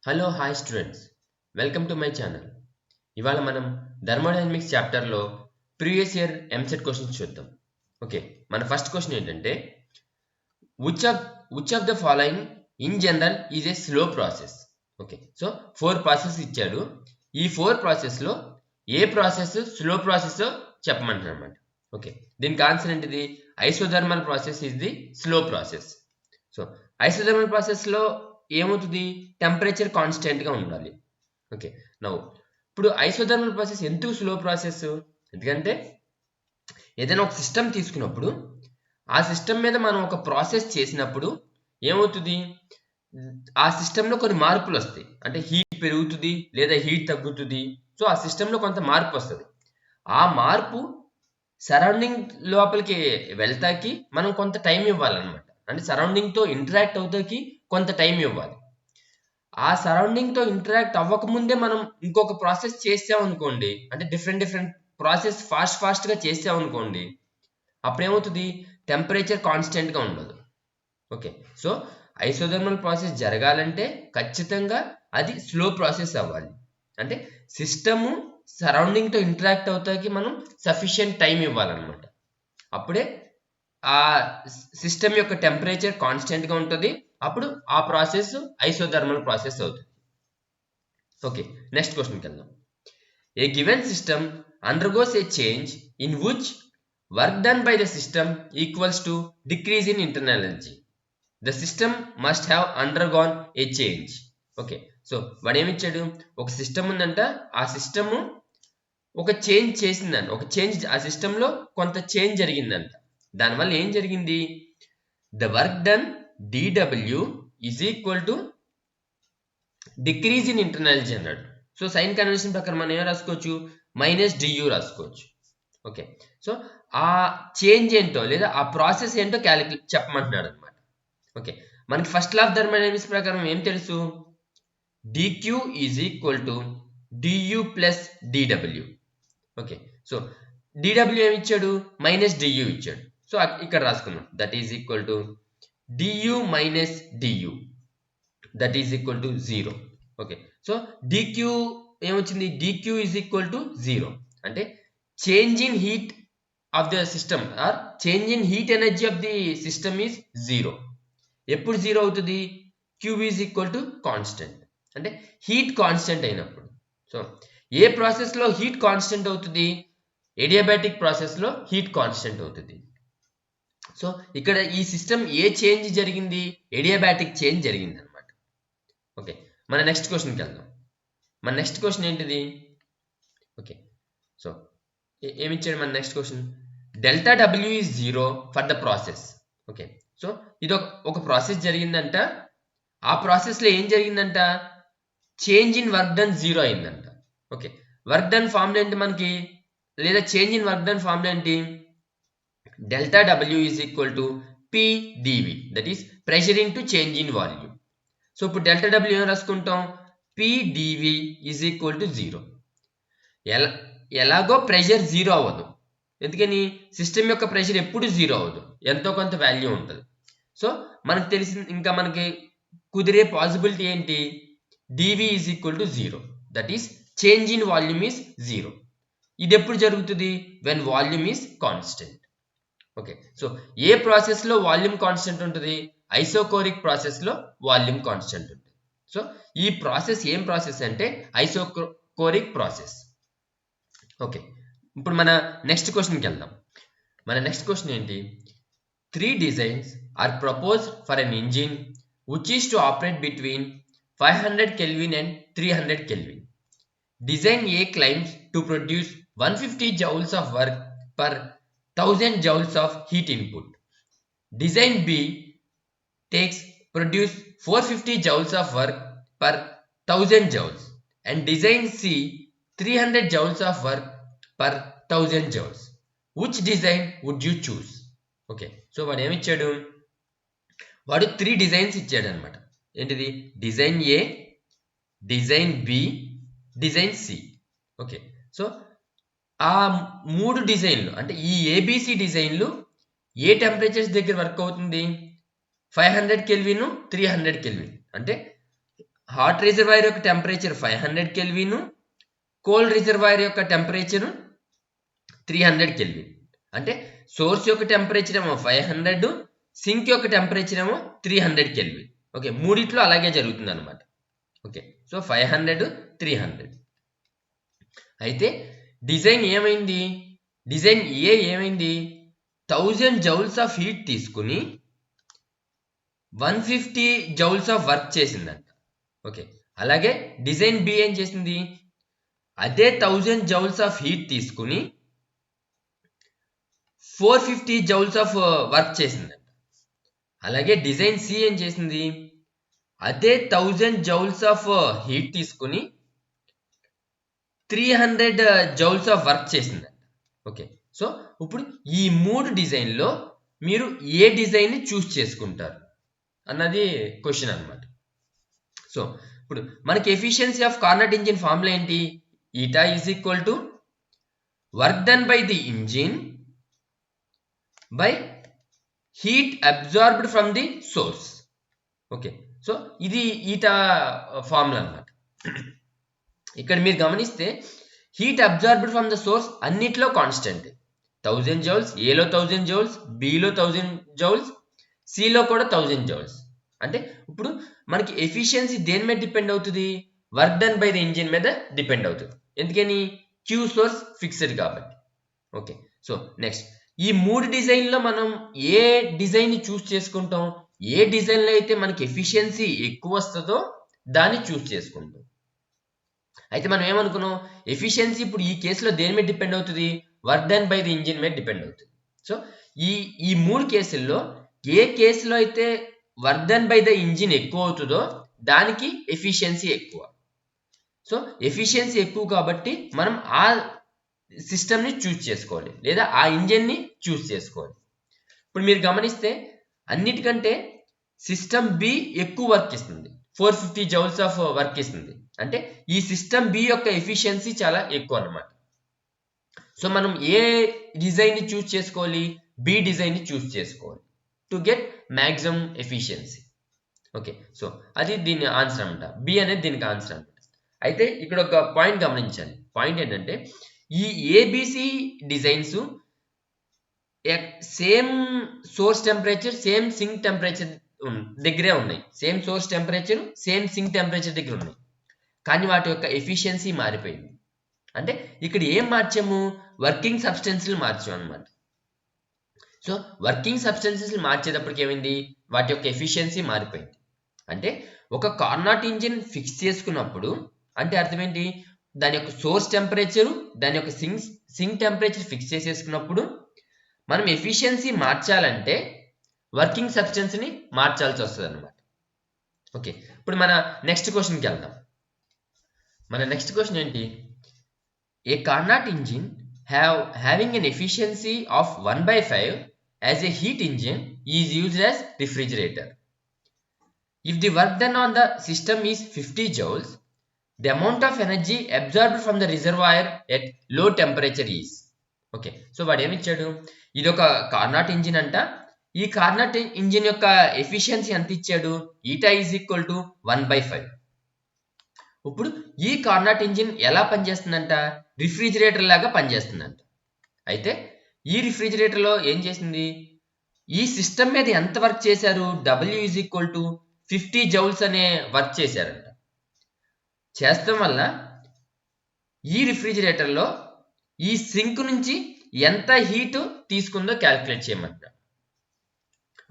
Hello hi students, welcome to my channel. ఇవాళ మనం thermodynamics చాప్టర్లో ప్రీవియస్ ఇయర్ ఎంసెట్ క్వశ్చన్స్ చూద్దాం. ఓకే, మన ఫస్ట్ క్వశ్చన్ ఏంటంటే which of the following in general is a slow process. Okay, so 4 process ఇచ్చాడు. ఈ 4 ప్రాసెస్లో ఏ ప్రాసెస్ స్లో ప్రాసెస్ చెప్పమంటారు అనమాట. ఓకే, దీనికి ఆన్సర్ ఏంటిది? Isothermal process is the slow process. So isothermal ప్రాసెస్లో ఏమవుతుంది? టెంపరేచర్ కాన్స్టెంట్గా ఉండాలి. ఓకే, నవ్వు ఇప్పుడు ఐసోథర్మల్ ప్రాసెస్ ఎందుకు స్లో ప్రాసెస్? ఎందుకంటే ఏదైనా ఒక సిస్టమ్ తీసుకున్నప్పుడు ఆ సిస్టమ్ మీద మనం ఒక ప్రాసెస్ చేసినప్పుడు ఏమవుతుంది? ఆ సిస్టంలో కొన్ని మార్పులు వస్తాయి. అంటే హీట్ పెరుగుతుంది లేదా హీట్ తగ్గుతుంది. సో ఆ సిస్టంలో కొంత మార్పు వస్తుంది. ఆ మార్పు సరౌండింగ్ లోపలికి వెళ్తాకి మనం కొంత టైం ఇవ్వాలన్నమాట. అంటే సరౌండింగ్తో ఇంటరాక్ట్ అవుతాకి కొంత టైం ఇవ్వాలి. ఆ సరౌండింగ్తో ఇంటరాక్ట్ అవ్వకముందే మనం ఇంకొక ప్రాసెస్ చేసామనుకోండి, అంటే డిఫరెంట్ ప్రాసెస్ ఫాస్ట్గా చేసామనుకోండి, అప్పుడేమవుతుంది? టెంపరేచర్ కాన్స్టెంట్గా ఉండదు. ఓకే, సో ఐసోథర్మల్ ప్రాసెస్ జరగాలంటే ఖచ్చితంగా అది స్లో ప్రాసెస్ అవ్వాలి. అంటే సిస్టము సరౌండింగ్తో ఇంటరాక్ట్ అవుతాకి మనం సఫిషియంట్ టైం ఇవ్వాలన్నమాట. అప్పుడే ఆ సిస్టమ్ యొక్క టెంపరేచర్ కాన్స్టెంట్గా ఉంటుంది. అప్పుడు ఆ ప్రాసెస్ ఐసోథర్మల్ ప్రాసెస్ అవుతుంది. ఓకే, నెక్స్ట్ క్వశ్చన్కి వెళ్దాం. A given system undergoes A change in which work done by the system equals to decrease in internal energy. The system must have undergone A change. Okay, so వాడు ఏమిచ్చాడు? ఒక system ఉందంట, ఆ system ఒక change చేసిందంట. ఒక change, ఆ సిస్టంలో కొంత చేంజ్ జరిగిందంట. దానివల్ల ఏం జరిగింది? The work done dw is equal to decrease in internal energy అన్నాడు. సో సైన్ కన్వెన్షన్ ప్రకారం మనం ఏం రాసుకోవచ్చు? -du రాసుకోవచ్చు. ఓకే, సో ఆ చేంజ్ ఏంటో లేదా ఆ ప్రాసెస్ ఏంటో చెప్పమంటున్నాడు అనమాట. ఓకే, మనకి ఫస్ట్ లా ఆఫ్ థర్మోడైనమిక్స్ ప్రకారం ఏం తెలుసు? dq is equal to du plus dw. Okay, so dw ఏమి ఇచ్చాడు? -du ఇచ్చాడు. సో ఇక్కడ రాసుకుందాం. That is equal to du minus du, that is equal to 0. Okay, so dq ఏమొచ్చింది? dq is equal to 0. అంటే change in heat of the system or change in heat energy of the system is 0. ఎప్పుడు 0 అవుతుంది? q is equal to constant, అంటే heat constant అయినప్పుడు. So ఏ ప్రాసెస్లో heat constant అవుతుంది? Adiabatic ప్రాసెస్లో హీట్ కాన్స్టెంట్ అవుతుంది. సో ఇక్కడ ఈ సిస్టమ్ ఏ చేంజ్ జరిగింది? ఎడియాబాటిక్ చేంజ్ జరిగింది అనమాట. ఓకే, మన నెక్స్ట్ క్వశ్చన్కి వెళ్దాం. మన నెక్స్ట్ క్వశ్చన్ ఏంటిది? ఓకే, సో ఏమిచ్చాడు మన next question? Delta W is 0 for the process. Okay, so ఇది ఒక ప్రాసెస్ జరిగిందంట. ఆ ప్రాసెస్లో ఏం జరిగిందంట? చేంజ్ ఇన్ వర్క్ డన్ 0 అయిందంట. ఓకే, వర్క్ డన్ ఫార్ములా ఏంటి మనకి? లేదా change in work done formula ఏంటి? delta W is equal to P dV, that is pressure into change in volume. So ఇప్పుడు డెల్టా W ఏం రాసుకుంటాం? P dV is equal to 0. ఎలాగో pressure 0 అవ్వదు. ఎందుకని? సిస్టమ్ యొక్క ప్రెషర్ ఎప్పుడు 0 అవ్వదు, ఎంతో కొంత వాల్యూ ఉంటుంది. సో మనకు తెలిసింది, ఇంకా మనకి కుదిరే పాసిబిలిటీ ఏంటి? dV is equal to 0, that is change in volume is 0. ఇది ఎప్పుడు జరుగుతుంది? when volume is constant. Okay, so ఏ ప్రాసెస్లో వాల్యూమ్ కాన్స్టెంట్ ఉంటుంది? ఐసోకోరిక్ ప్రాసెస్లో వాల్యూమ్ కాన్స్టెంట్ ఉంటుంది. సో ఈ ప్రాసెస్ ఏం ప్రాసెస్ అంటే ఐసోకోరిక్ ప్రాసెస్. ఓకే, ఇప్పుడు మన నెక్స్ట్ క్వశ్చన్కి వెళ్దాం. మన నెక్స్ట్ క్వశ్చన్ ఏంటి? 3 designs are proposed for an engine which is to operate between 500 Kelvin and 300 Kelvin. Design A claims to produce 150 joules of work per 1000 joules of heat input. Design B produce 450 joules of work per 1000 joules, and design C 300 joules of work per 1000 joules. Which design would you choose? Okay, so వాడు ఏమి ఇచ్చాడు? వాడు 3 designs ఇచ్చాడు అనమాట. ఏంటిది? Design A, design B, design C. Okay, so ఆ 3 డిజైన్లు, అంటే ఈ ఏబిసి డిజైన్లు ఏ టెంపరేచర్స్ దగ్గర వర్క్ అవుతుంది? 500 కెల్విన్, 300 కెల్విన్. అంటే హాట్ రిజర్వాయర్ యొక్క టెంపరేచర్ 500 కెల్విన్, కోల్డ్ రిజర్వాయర్ యొక్క టెంపరేచర్ 300 కెల్విన్. అంటే సోర్స్ యొక్క టెంపరేచర్ ఏమో 500, సింక్ యొక్క టెంపరేచర్ ఏమో 300 కెల్విన్. ఓకే, మూడిట్లో అలాగే జరుగుతుంది అనమాట. Okay, so 500, 300. అయితే డిజైన్ ఏమైంది, డిజైన్ ఏ ఏమైంది, 1000 జౌల్స్ ఆఫ్ హీట్ తీసుకుని 150 జౌల్స్ ఆఫ్ వర్క్ చేసిందంట. ఓకే, అలాగే డిజైన్ బి ఏం చేసింది, అదే 1000 జౌల్స్ ఆఫ్ హీట్ తీసుకుని 450 జౌల్స్ ఆఫ్ వర్క్ చేసిందంట. అలాగే డిజైన్ సి ఏం చేసింది, అదే 1000 జౌల్స్ ఆఫ్ హీట్ తీసుకుని 300 జౌల్స్ ఆఫ్ వర్క్ చేసిందంట. ఓకే, సో ఇప్పుడు ఈ 3 డిజైన్లో మీరు ఏ డిజైన్ని చూస్ చేసుకుంటారు అన్నది క్వశ్చన్ అనమాట. సో ఇప్పుడు మనకి ఎఫిషియన్సీ ఆఫ్ కార్నట్ ఇంజిన్ ఫార్ములా ఏంటి, eta is equal to work done by the engine by heat absorbed from the source. Okay, so ఇది ఈటా ఫార్ములా అనమాట. ఇక్కడ మీరు గమనిస్తే heat absorbed from the source అన్నిట్లో కాన్స్టెంట్, 1000 జౌల్స్, ఏలో 1000 జౌల్స్, బిలో 1000 జౌల్స్, సిలో కూడా 1000 జౌల్స్. అంటే ఇప్పుడు మనకి ఎఫిషియన్సీ దేని మీద డిపెండ్ అవుతుంది, work done by the engine మీద డిపెండ్ అవుతుంది. ఎందుకని, క్యూ సోర్స్ ఫిక్స్డ్ కాబట్టి. ఓకే, సో నెక్స్ట్ ఈ 3 డిజైన్లో మనం ఏ డిజైన్ని చూస్ చేసుకుంటాం, ఏ డిజైన్లో అయితే మనకి ఎఫిషియన్సీ ఎక్కువ వస్తుందో దాన్ని చూస్ చేసుకుంటాం. అయితే మనం ఏమనుకున్నాం, ఎఫిషియన్సీ ఇప్పుడు ఈ కేసులో దేని మీద డిపెండ్ అవుతుంది, work done by the engine మీద డిపెండ్ అవుతుంది. సో ఈ 3 కేసుల్లో ఏ కేసులో అయితే work done by the engine ఎక్కువ అవుతుందో దానికి ఎఫిషియన్సీ ఎక్కువ. సో ఎఫిషియన్సీ ఎక్కువ కాబట్టి మనం ఆ సిస్టమ్ని చూస్ చేసుకోవాలి, లేదా ఆ ఇంజిన్ని చూస్ చేసుకోవాలి. ఇప్పుడు మీరు గమనిస్తే అన్నిటికంటే సిస్టమ్ బి ఎక్కువ వర్క్ ఇస్తుంది, 450 జౌల్స్ ఆఫ్ వర్క్ ఇస్తుంది. అంటే ఈ సిస్టమ్ బి యొక్క ఎఫిషియన్సీ చాలా ఎక్కువ అన్నమాట. సో మనం ఏ డిజైన్ని చూస్ చేసుకోవాలి, బి డిజైన్ని చూస్ చేసుకోవాలి to get maximum efficiency. Okay, so అది దీని ఆన్సర్ అనమాట, బి అనేది దీనికి ఆన్సర్ అనమాట. అయితే ఇక్కడ ఒక పాయింట్ గమనించాలి, పాయింట్ ఏంటంటే ఈ ABC designs same source temperature, same sink temperature దగ్గరే ఉన్నాయి, same source temperature, same sink temperature దగ్గర ఉన్నాయి, కానీ వాటి యొక్క ఎఫిషియన్సీ మారిపోయింది. అంటే ఇక్కడ ఏం మార్చాము, వర్కింగ్ సబ్స్టెన్స్లు మార్చాము అనమాట. సో వర్కింగ్ సబ్స్టెన్సెస్ మార్చేటప్పటికి ఏమైంది, వాటి యొక్క ఎఫిషియన్సీ మారిపోయింది. అంటే ఒక కార్నాట్ ఇంజిన్ ఫిక్స్ చేసుకున్నప్పుడు అంటే అర్థం ఏంటి, దాని యొక్క సోర్స్ టెంపరేచరు, దాని యొక్క సింక్ టెంపరేచర్ ఫిక్స్ చేసేసుకున్నప్పుడు మనం ఎఫిషియన్సీ మార్చాలంటే వర్కింగ్ సబ్స్టెన్స్ని మార్చాల్సి వస్తుంది అనమాట. ఓకే, ఇప్పుడు మన నెక్స్ట్ క్వశ్చన్కి వెళ్దాం. మన నెక్స్ట్ క్వశ్చన్ ఏంటి, a Carnot engine having an efficiency of 1/5 as a heat engine is used as refrigerator. If the work done on the system is 50 joules, the amount of energy absorbed from the reservoir at low temperature is. Okay, so వాడు ఏమి ఇచ్చాడు, ఇది ఒక Carnot engine అంట, ఈ Carnot engine యొక్క efficiency ఎంత ఇచ్చాడు, ఈటా ఈజ్ ఈక్వల్ టు 1/5. ఇప్పుడు ఈ కార్నాట్ ఇంజిన్ ఎలా పనిచేస్తుందంట, రిఫ్రిజిరేటర్ లాగా పనిచేస్తుందంట. అయితే ఈ రిఫ్రిజిరేటర్లో ఏం చేసింది, ఈ సిస్టమ్ మీద ఎంత వర్క్ చేశారు, W is equal to 50 joules అనే వర్క్ చేశారంట. చేస్తాం వల్ల ఈ రిఫ్రిజిరేటర్లో ఈ సింక్ నుంచి ఎంత హీట్ తీసుకుందో క్యాలిక్యులేట్ చేయమంటారు.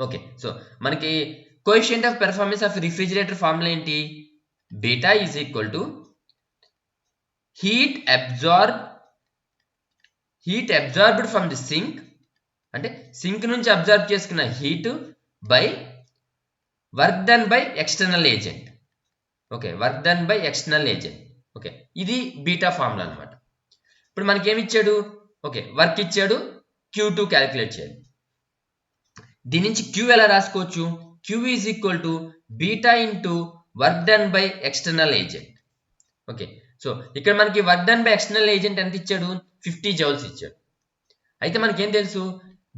ఓకే, సో మనకి coefficient of performance of refrigerator formula ఏంటి, beta is equal to heat absorbed from the sink, అంటే సింక్ నుంచి అబ్జార్బ్ చేసుకున్న heat by work done by external agent. Okay, work done by external agent. Okay, ఇది beta formula అనమాట. ఇప్పుడు మనకేమి ఇచ్చాడు, okay work ఇచ్చాడు, Q2 క్యాలిక్యులేట్ చేయాలి. దీని నుంచి Q ఎలా రాసుకోవచ్చు, Q is equal to beta into work done by external agent. Okay, so ఇక్కడ మనకి work done by external agent ఎంత ఇచ్చాడు, 50 జౌల్స్ ఇచ్చాడు. అయితే మనకేం తెలుసు,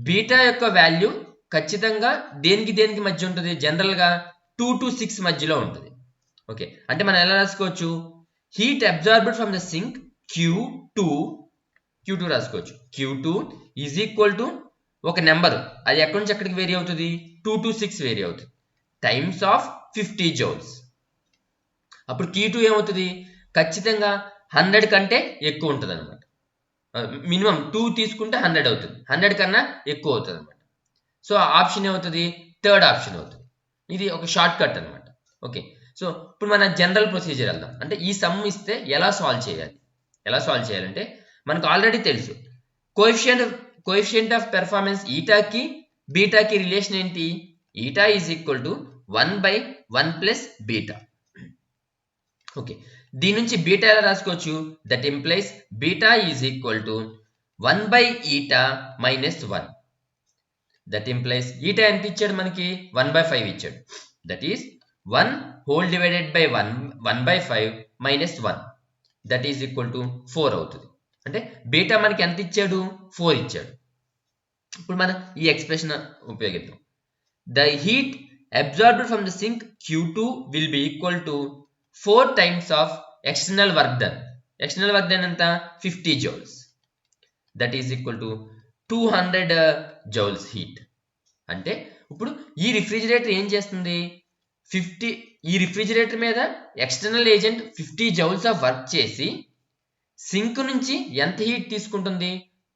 బీటా యొక్క వాల్యూ ఖచ్చితంగా దేనికి మధ్య ఉంటుంది, జనరల్గా 2 to 6 మధ్యలో ఉంటుంది. ఓకే, అంటే మనం ఎలా రాసుకోవచ్చు, heat absorbed from the sink Q2 రాసుకోవచ్చు. Q2 ఈజ్ ఈక్వల్ టు ఒక నెంబర్, అది ఎక్కడి నుంచి ఎక్కడికి వేరీ అవుతుంది, 2 to 6 వేరీ అవుతుంది, టైమ్స్ ఆఫ్ 50 జౌల్స్. అప్పుడు Q2 ఏమవుతుంది, ఖచ్చితంగా 100 కంటే ఎక్కువ ఉంటుంది అనమాట. మినిమం 2 తీసుకుంటే 100 అవుతుంది, 100 కన్నా ఎక్కువ అవుతుంది అనమాట. సో ఆప్షన్ ఏమవుతుంది, థర్డ్ ఆప్షన్ అవుతుంది. ఇది ఒక షార్ట్ కట్ అనమాట. ఓకే, సో ఇప్పుడు మన జనరల్ ప్రొసీజర్ వెళ్దాం. అంటే ఈ సమ్ ఇస్తే ఎలా సాల్వ్ చేయాలంటే మనకు ఆల్రెడీ తెలుసు, కోఎఫిషియంట్ ఆఫ్ పెర్ఫార్మెన్స్ ఈటాకి బీటాకి రిలేషన్ ఏంటి, eta is equal to 1/1 plus beta. Okay, దీని నుంచి బీటా ఎలా రాసుకోవచ్చు, that implies beta is equal to 1/ఈటా మైనస్ 1. దట్ ఇంప్లైస్ ఈటా ఎంత ఇచ్చాడు మనకి, 1/5 ఇచ్చాడు. That is 1 whole divided by 1/5 minus 1, that is equal to 4 అవుతుంది. అంటే బీటా మనకి ఎంత ఇచ్చాడు, 4 ఇచ్చాడు. ఇప్పుడు మనం ఈ ఎక్స్ప్రెషన్ ఉపయోగిద్దాం. The heat absorbed from the sink Q2 will be equal to 4 times of external work done. External work done ఎంత, 50 joules. That is equal to 200 joules heat. అంటే ఇప్పుడు ఈ రిఫ్రిజిరేటర్ ఏం చేస్తుంది, ఈ రిఫ్రిజిరేటర్ మీద external agent 50 joules of work చేసి sink నుంచి ఎంత హీట్ తీసుకుంటుంది,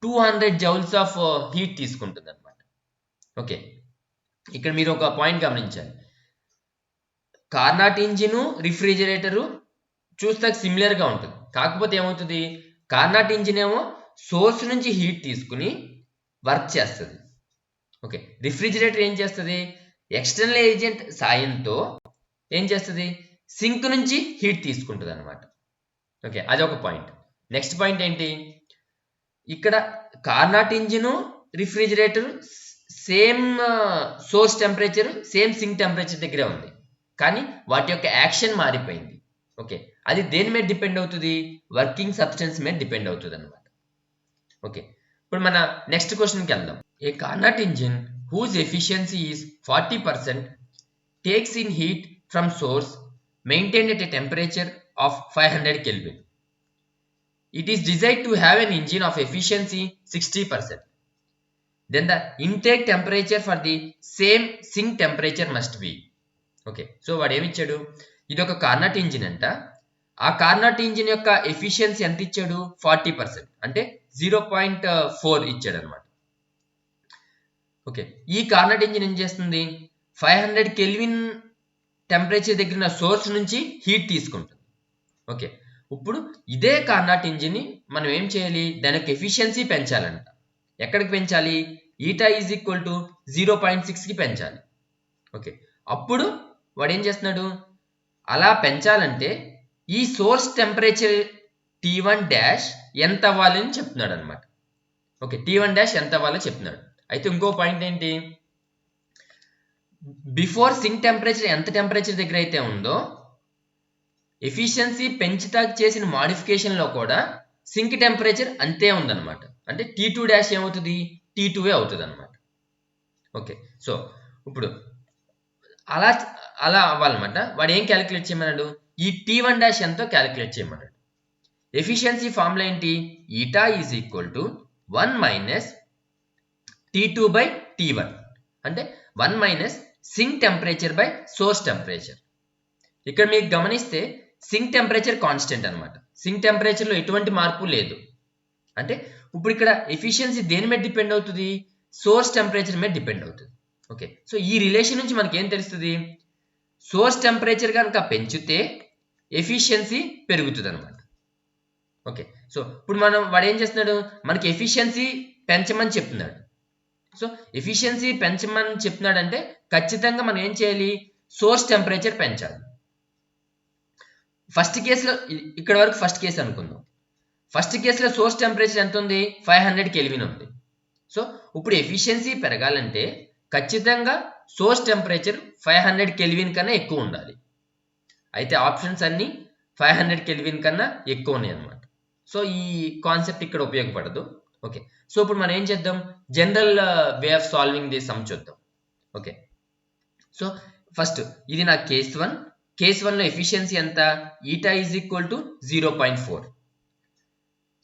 200 జౌల్స్ ఆఫ్ హీట్ తీసుకుంటుంది అనమాట. ఓకే, ఇక్కడ మీరు ఒక పాయింట్ గమనించాలి, కార్నాట్ ఇంజిన్ రిఫ్రిజిరేటరు చూస్తే సిమిలర్గా ఉంటుంది. కాకపోతే ఏమవుతుంది, కార్నాట్ ఇంజిన్ ఏమో సోర్స్ నుంచి హీట్ తీసుకుని వర్క్ చేస్తుంది. ఓకే, రిఫ్రిజిరేటర్ ఏం చేస్తుంది, ఎక్స్టర్నల్ ఏజెంట్ సాయంతో ఏం చేస్తుంది, సింక్ నుంచి హీట్ తీసుకుంటుంది అనమాట. ఓకే, అదొక పాయింట్. నెక్స్ట్ పాయింట్ ఏంటి, ఇక్కడ Carnot engine refrigerator same source temperature, same sink temperature దగ్గరే ఉంది, కానీ వాటి యొక్క యాక్షన్ మారిపోయింది. ఓకే, అది దేని మీద డిపెండ్ అవుతుంది, వర్కింగ్ సబ్స్టెన్స్ మీద డిపెండ్ అవుతుంది అనమాట. ఓకే, ఇప్పుడు మన నెక్స్ట్ క్వశ్చన్కి వెళ్దాం. A Carnot engine whose efficiency is 40% takes in heat from source maintained at a temperature of 500 Kelvin. It is desired to have an engine of efficiency 60%. Then the intake temperature for the same sink temperature must be. Okay, so వాడు ఏమి ఇచ్చాడు, ఇది ఒక Carnot engine అంట. ఆ Carnot engine యొక్క efficiency ఎంత ఇచ్చాడు, 40%, అంటే 0.4 ఇచ్చాడు అనమాట. ఓకే, ఈ కార్నాట్ ఇంజిన్ ఏం చేస్తుంది, 500 కెల్విన్ టెంపరేచర్ దగ్గర సోర్స్ నుంచి హీట్ తీసుకుంటుంది. ఓకే, ఇప్పుడు ఇదే కార్నాట్ ఇంజిన్ని మనం ఏం చేయాలి, దాని యొక్క ఎఫిషియన్సీ పెంచాలంట. ఎక్కడికి పెంచాలి, ఈటా ఈజ్ ఈక్వల్ టు 0.6కి పెంచాలి. ఓకే, అప్పుడు వాడు ఏం చేస్తున్నాడు, అలా పెంచాలంటే ఈ సోర్స్ టెంపరేచర్ T1 డాష్ ఎంత అవ్వాలని చెప్తున్నాడు అనమాట. ఓకే, T1 డాష్ ఎంత అవ్వాలో చెప్తున్నాడు. అయితే ఇంకో పాయింట్ ఏంటి, బిఫోర్ సింక్ టెంపరేచర్ ఎంత టెంపరేచర్ దగ్గర అయితే ఉందో, ఎఫిషియన్సీ పెంచుతా చేసిన మాడిఫికేషన్లో కూడా సింక్ టెంపరేచర్ అంతే ఉందన్నమాట. అంటే T2 డాష్ ఏమవుతుంది, T2 అవుతుంది అనమాట. ఓకే, సో ఇప్పుడు అలా అవ్వాలన్నమాట. వాడు ఏం క్యాలిక్యులేట్ చేయమన్నాడు, ఈ T1 డాష్ ఎంతో క్యాలిక్యులేట్ చేయమన్నాడు. ఎఫిషియన్సీ ఫార్ములా ఏంటి, eta is equal to 1 minus T2/T1, అంటే 1 minus sink temperature by source temperature. ఇక్కడ మీకు గమనిస్తే సింక్ టెంపరేచర్ కాన్స్టెంట్ అనమాట, సింక్ టెంపరేచర్లో ఎటువంటి మార్పు లేదు. అంటే ఇప్పుడు ఇక్కడ ఎఫిషియన్సీ దేని మీద డిపెండ్ అవుతుంది, సోర్స్ టెంపరేచర్ మీద డిపెండ్ అవుతుంది. ఓకే, సో ఈ రిలేషన్ నుంచి మనకి ఏం తెలుస్తుంది, సోర్స్ టెంపరేచర్ కనుక పెంచితే ఎఫిషియన్సీ పెరుగుతుంది అనమాట. ఓకే, సో ఇప్పుడు వాడు ఏం చేస్తున్నాడు, మనకి ఎఫిషియన్సీ పెంచమని చెప్తున్నాడు. సో ఎఫిషియన్సీ పెంచమని చెప్తున్నాడంటే ఖచ్చితంగా మనం ఏం చేయాలి, సోర్స్ టెంపరేచర్ పెంచాలి. ఫస్ట్ కేసులో, ఇక్కడ వరకు ఫస్ట్ కేసు అనుకుందాం. ఫస్ట్ కేసులో సోర్స్ టెంపరేచర్ ఎంత ఉంది, 500 కెల్విన్ ఉంది. సో ఇప్పుడు ఎఫిషియన్సీ పెరగాలంటే ఖచ్చితంగా సోర్స్ టెంపరేచర్ 500 కెల్విన్ కన్నా ఎక్కువ ఉండాలి. అయితే ఆప్షన్స్ అన్నీ 500 కెల్విన్ కన్నా ఎక్కువ ఉన్నాయి అన్నమాట. సో ఈ కాన్సెప్ట్ ఇక్కడ ఉపయోగపడదు. ఓకే, సో ఇప్పుడు మనం ఏం చేద్దాం, general way of solving the sum చూద్దాం. ఓకే, సో ఫస్ట్ ఇది నా కేస్ 1, కేస్ 1 లో ఎఫిషియన్సీ ఎంత? Eta is equal to 0.4.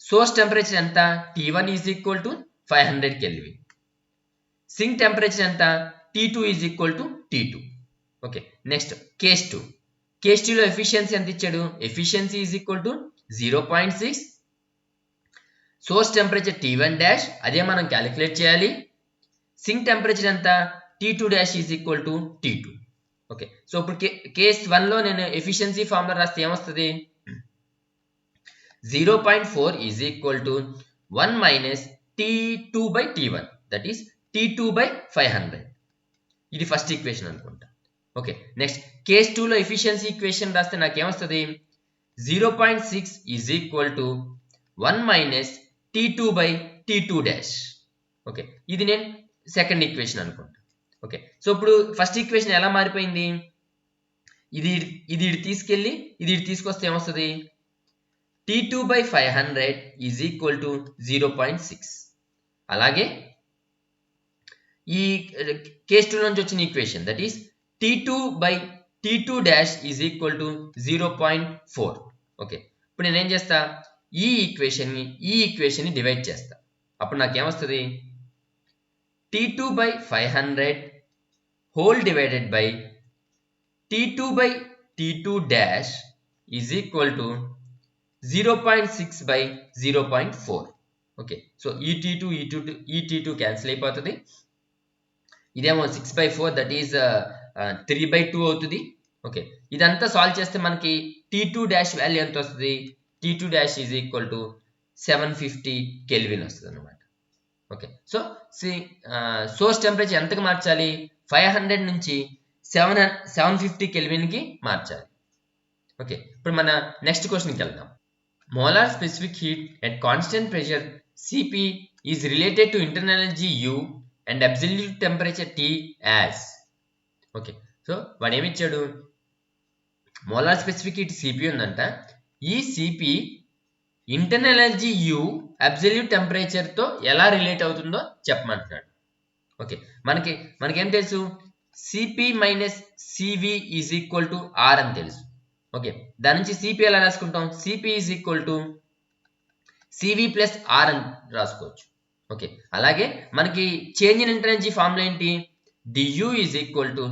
Source temperature ఎంత? T1 is equal to 500 kelvin. Sink temperature ఎంత? T2 is equal to T2. Okay, next case 2. Case 2 లో efficiency ఎంత ఇచ్చాడు? Efficiency is equal to 0.6. Source temperature T1 dash, అదే మనం calculate చేయాలి. Sink temperature ఎంత? T2 dash is equal to T2. Okay, so ఇప్పుడు case 1 లో నేను ఎఫిషియన్సీ ఫార్ములా రాస్తే ఏమొస్తుంది? 0.4 is equal to 1 minus T2 by T1, that is T2 by 500. ఇది ఫస్ట్ ఈక్వేషన్ అనుకుంటా. ఓకే, నెక్స్ట్ కేస్ 2 లో ఎఫిషియన్సీ ఈక్వేషన్ రాస్తే నాకేమొస్తుంది? 0.6 is equal to 1 minus T2 by T2 dash. Okay, ఇది నేను సెకండ్ ఈక్వేషన్ అనుకుంటా. Okay, so ఇప్పుడు first equation ఎలా మారిపోయింది? ఇది తీసుకెళ్ళి ఇది తీసుకొస్తే ఏమొస్తుంది? T2 by 500 is equal to 0.6. అలాగే ఈ కేస్ 2 నుంచి వచ్చిన equation that is T2 by T2 dash is equal to 0.4. Okay, ఇప్పుడు నేనేం చేస్తా? ఈ ఈక్వేషన్ ని డివైడ్ చేస్తా. అప్పుడు నాకేమొస్తుంది? T2 by 500 whole divided by T2 by T2 dash is equal to 0.6 by 0.4. Okay, so ఈ T2 క్యాన్సిల్ అయిపోతుంది. ఇదేమో 6/4 దట్ ఈస్ 3/2 అవుతుంది. ఓకే, ఇదంతా సాల్వ్ చేస్తే మనకి T2 డాష్ వాల్యూ ఎంత వస్తుంది? T2 dash is equal to 750 kelvin వస్తుంది అనమాట. ఓకే, సో సోర్స్ టెంపరేచర్ ఎంతకు మార్చాలి? 500 నుంచి 750 కెల్విన్కి మార్చాలి. ఓకే, ఇప్పుడు మన నెక్స్ట్ క్వశ్చన్కి వెళ్దాం. Molar specific heat at constant pressure Cp is related to internal energy U and absolute temperature T as. Okay, so వాడు ఏమిచ్చాడు? మోలార్ స్పెసిఫిక్ హీట్ Cp ఉందంట. ఈ Cp internal energy U absolute temperature తో ఎలా relate అవుతుందో చెప్పమంటున్నాడు. Okay, మనకేం తెలుసు? Cp minus Cv is equal to R అని తెలుసు. ఓకే, దాని నుంచి Cp ఎలా రాసుకుంటాం? Cp is equal to Cv plus R అని రాసుకోవచ్చు. ఓకే, అలాగే మనకి change in internal energy formula ఏంటి? du is equal to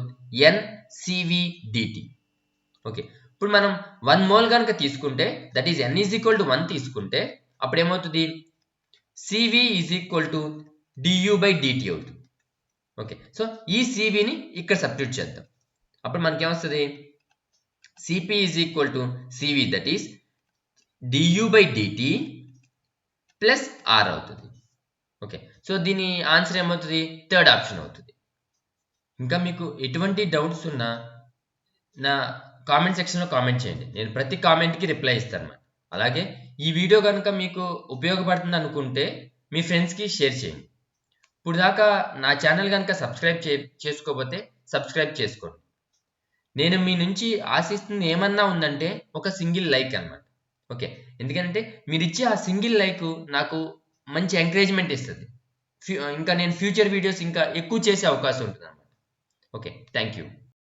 NCV dt. Okay, ఇప్పుడు మనం 1 మోల్ కనుక తీసుకుంటే that is n is equal to 1 తీసుకుంటే అప్పుడు ఏమవుతుంది? Cv is equal to du by dt అవుతుంది. ఓకే, సో ఈ Cvని ఇక్కడ సబ్స్టిట్యూట్ చేద్దాం. అప్పుడు మనకేమొస్తుంది? Cp is equal to Cv that is du by dt plus R అవుతుంది. ఓకే, సో దీని ఆన్సర్ ఏమవుతుంది? థర్డ్ ఆప్షన్ అవుతుంది. ఇంకా మీకు ఎటువంటి డౌట్స్ ఉన్నా నా కామెంట్ సెక్షన్లో కామెంట్ చేయండి. నేను ప్రతి కామెంట్కి రిప్లై ఇస్తాను. అలాగే ఈ వీడియో కనుక మీకు ఉపయోగపడుతుంది అనుకుంటే మీ ఫ్రెండ్స్కి షేర్ చేయండి. ఇప్పుడు దాకా నా ఛానల్ కనుక సబ్స్క్రైబ్ చేసుకోకపోతే సబ్స్క్రైబ్ చేసుకోండి. నేను మీ నుంచి ఆశిస్తుంది ఏమన్నా ఉందంటే ఒక సింగిల్ లైక్ అన్నమాట. ఓకే, ఎందుకంటే మీరు ఇచ్చే ఆ సింగిల్ లైక్ నాకు మంచి ఎంకరేజ్మెంట్ ఇస్తుంది. ఇంకా నేను ఫ్యూచర్ వీడియోస్ ఇంకా ఎక్కువ చేసే అవకాశం ఉంటుంది అన్నమాట. Okay, thank you.